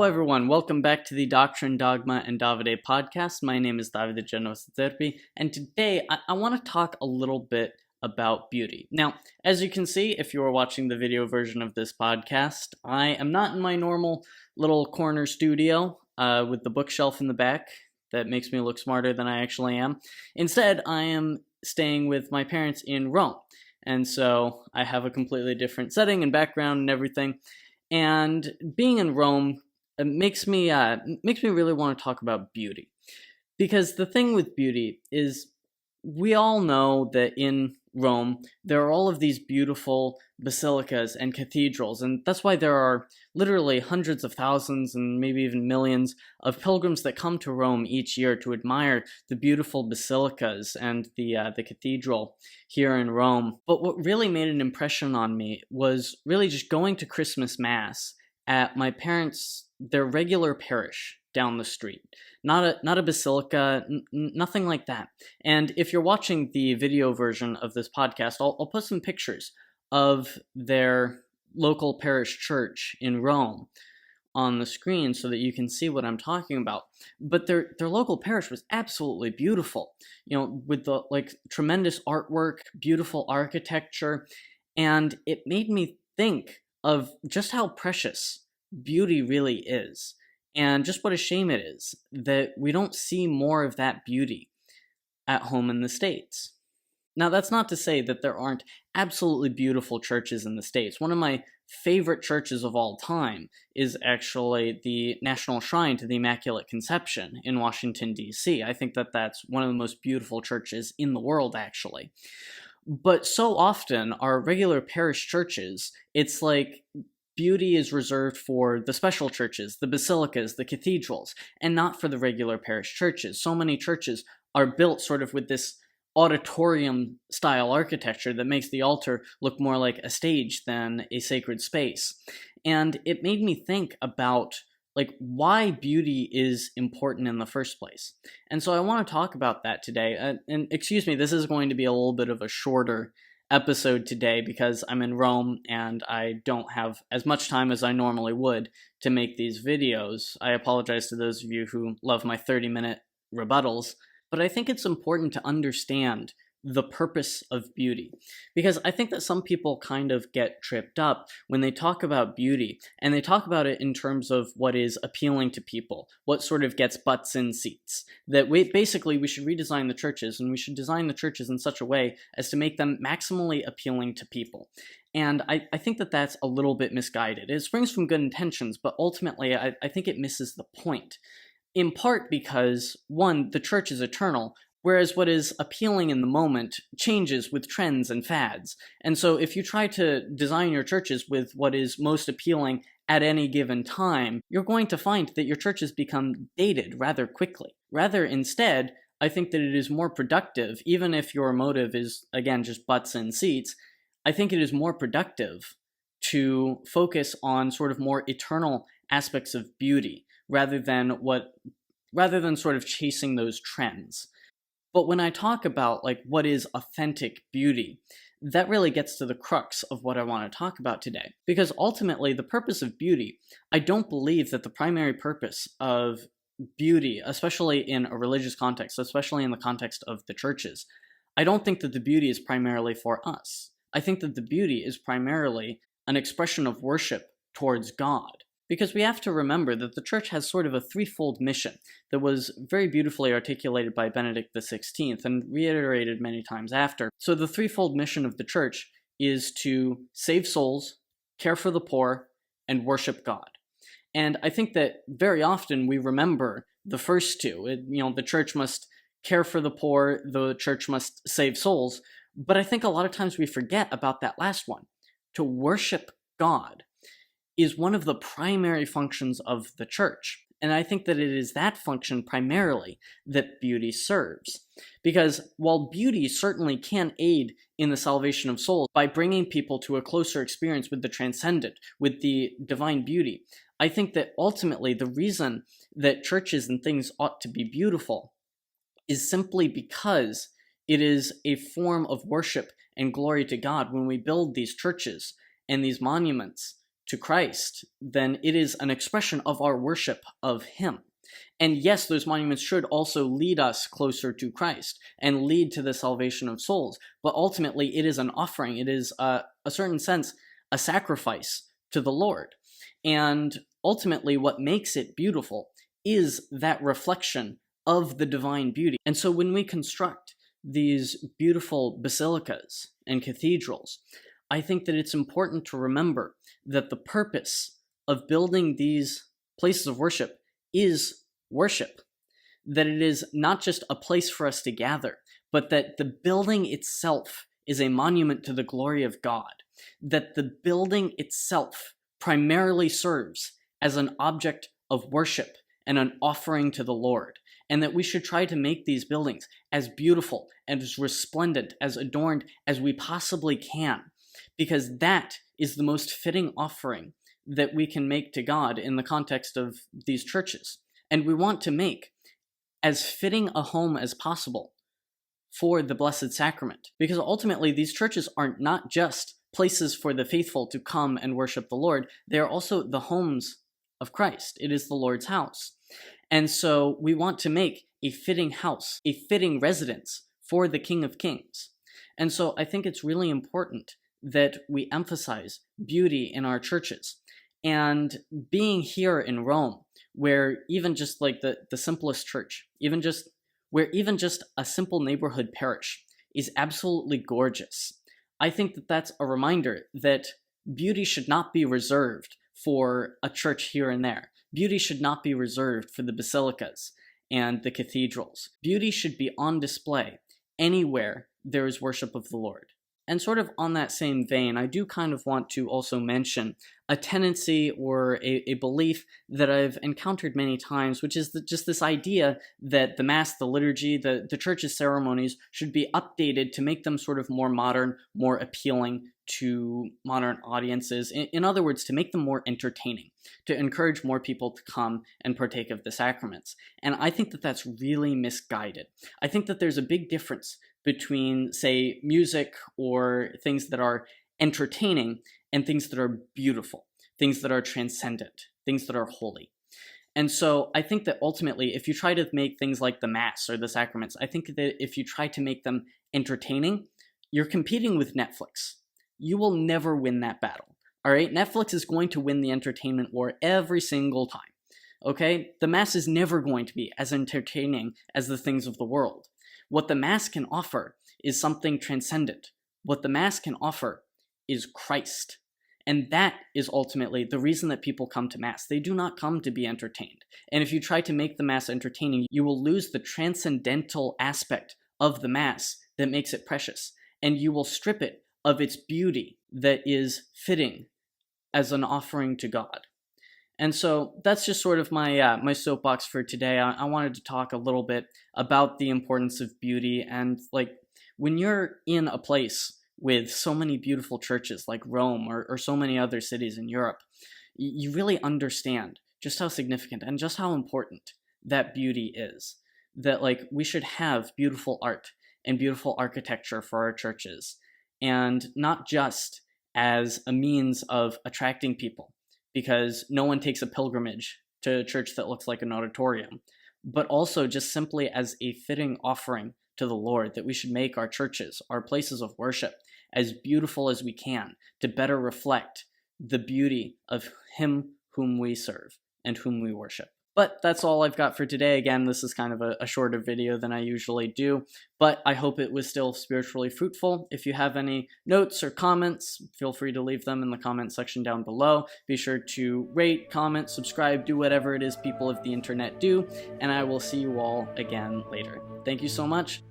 Hello everyone, welcome back to the Doctrine, Dogma, and Davide podcast. My name is Davide, and today I want to talk a little bit about beauty. Now, as you can see, if you are watching the video version of this podcast, I am not in my normal little corner studio with the bookshelf in the back that makes me look smarter than I actually am. Instead, I am staying with my parents in Rome, and so I have a completely different setting and background and everything. And being in Rome makes me really want to talk about beauty, because the thing with beauty is we all know that in Rome there are all of these beautiful basilicas and cathedrals, and that's why there are literally hundreds of thousands and maybe even millions of pilgrims that come to Rome each year to admire the beautiful basilicas and the cathedral here in Rome. But what really made an impression on me was really just going to Christmas Mass at my parents' their regular parish down the street. Not a basilica, nothing like that. And if you're watching the video version of this podcast, I'll put some pictures of their local parish church in Rome on the screen so that you can see what I'm talking about. But their local parish was absolutely beautiful, with the tremendous artwork, beautiful architecture, and it made me think of just how precious beauty really is, and just what a shame it is that we don't see more of that beauty at home in the States. Now, that's not to say that there aren't absolutely beautiful churches in the States. One of my favorite churches of all time is actually the National Shrine to the Immaculate Conception in Washington, D.C. I think that that's one of the most beautiful churches in the world, actually. But so often, our regular parish churches, it's like beauty is reserved for the special churches, the basilicas, the cathedrals, and not for the regular parish churches. So many churches are built sort of with this auditorium-style architecture that makes the altar look more like a stage than a sacred space. And it made me think about why beauty is important in the first place. And so I want to talk about that today. And excuse me, this is going to be a little bit of a shorter episode today because I'm in Rome and I don't have as much time as I normally would to make these videos. I apologize to those of you who love my 30-minute rebuttals, but I think it's important to understand the purpose of beauty, because I think that some people kind of get tripped up when they talk about beauty, and they talk about it in terms of what is appealing to people, what sort of gets butts in seats, that we should redesign the churches, and we should design the churches in such a way as to make them maximally appealing to people. And I think that that's a little bit misguided. It springs from good intentions, but ultimately I think it misses the point, in part because, one, the church is eternal, whereas what is appealing in the moment changes with trends and fads. And so if you try to design your churches with what is most appealing at any given time, you're going to find that your churches become dated rather quickly. Rather, instead, I think that it is more productive, even if your motive is, again, just butts and seats, I think it is more productive to focus on sort of more eternal aspects of beauty rather than sort of chasing those trends. But when I talk about what is authentic beauty, that really gets to the crux of what I want to talk about today. Because ultimately, the purpose of beauty, I don't believe that the primary purpose of beauty, especially in a religious context, especially in the context of the churches, I don't think that the beauty is primarily for us. I think that the beauty is primarily an expression of worship towards God. Because we have to remember that the church has sort of a threefold mission that was very beautifully articulated by Benedict XVI and reiterated many times after. So the threefold mission of the church is to save souls, care for the poor, and worship God. And I think that very often we remember the first two. The church must care for the poor, the church must save souls, but I think a lot of times we forget about that last one. To worship God is one of the primary functions of the church. And I think that it is that function primarily that beauty serves. Because while beauty certainly can aid in the salvation of souls by bringing people to a closer experience with the transcendent, with the divine beauty, I think that ultimately the reason that churches and things ought to be beautiful is simply because it is a form of worship and glory to God when we build these churches and these monuments to Christ, then it is an expression of our worship of Him. And yes, those monuments should also lead us closer to Christ and lead to the salvation of souls. But ultimately, it is an offering. It is, a certain sense, a sacrifice to the Lord. And ultimately, what makes it beautiful is that reflection of the divine beauty. And so when we construct these beautiful basilicas and cathedrals, I think that it's important to remember that the purpose of building these places of worship is worship. That it is not just a place for us to gather, but that the building itself is a monument to the glory of God. That the building itself primarily serves as an object of worship and an offering to the Lord. And that we should try to make these buildings as beautiful and as resplendent, as adorned as we possibly can. Because that is the most fitting offering that we can make to God in the context of these churches. And we want to make as fitting a home as possible for the Blessed Sacrament. Because ultimately, these churches are not just places for the faithful to come and worship the Lord, they are also the homes of Christ. It is the Lord's house. And so we want to make a fitting house, a fitting residence for the King of Kings. And so I think it's really important that we emphasize beauty in our churches. And being here in Rome, where even just like the simplest church, where even just a simple neighborhood parish is absolutely gorgeous, I think that that's a reminder that beauty should not be reserved for a church here and there. Beauty should not be reserved for the basilicas and the cathedrals. Beauty should be on display anywhere there is worship of the Lord. And sort of on that same vein, I do kind of want to also mention a tendency or a belief that I've encountered many times, which is just this idea that the Mass, the liturgy, the church's ceremonies should be updated to make them sort of more modern, more appealing to modern audiences. In other words, to make them more entertaining, to encourage more people to come and partake of the sacraments. And I think that that's really misguided. I think that there's a big difference between, say, music or things that are entertaining and things that are beautiful, things that are transcendent, things that are holy. And so I think that ultimately, if you try to make things like the Mass or the sacraments, I think that if you try to make them entertaining, you're competing with Netflix. You will never win that battle, all right? Netflix is going to win the entertainment war every single time, okay? The Mass is never going to be as entertaining as the things of the world. What the Mass can offer is something transcendent. What the Mass can offer is Christ. And that is ultimately the reason that people come to Mass. They do not come to be entertained. And if you try to make the Mass entertaining, you will lose the transcendental aspect of the Mass that makes it precious. And you will strip it of its beauty that is fitting as an offering to God. And so that's just sort of my soapbox for today. I wanted to talk a little bit about the importance of beauty. And like, when you're in a place with so many beautiful churches like Rome or so many other cities in Europe, you really understand just how significant and just how important that beauty is. That like, we should have beautiful art and beautiful architecture for our churches, and not just as a means of attracting people, because no one takes a pilgrimage to a church that looks like an auditorium, but also just simply as a fitting offering to the Lord, that we should make our churches, our places of worship, as beautiful as we can to better reflect the beauty of Him whom we serve and whom we worship. But that's all I've got for today. Again, this is kind of a shorter video than I usually do, but I hope it was still spiritually fruitful. If you have any notes or comments, feel free to leave them in the comment section down below. Be sure to rate, comment, subscribe, do whatever it is people of the internet do, and I will see you all again later. Thank you so much.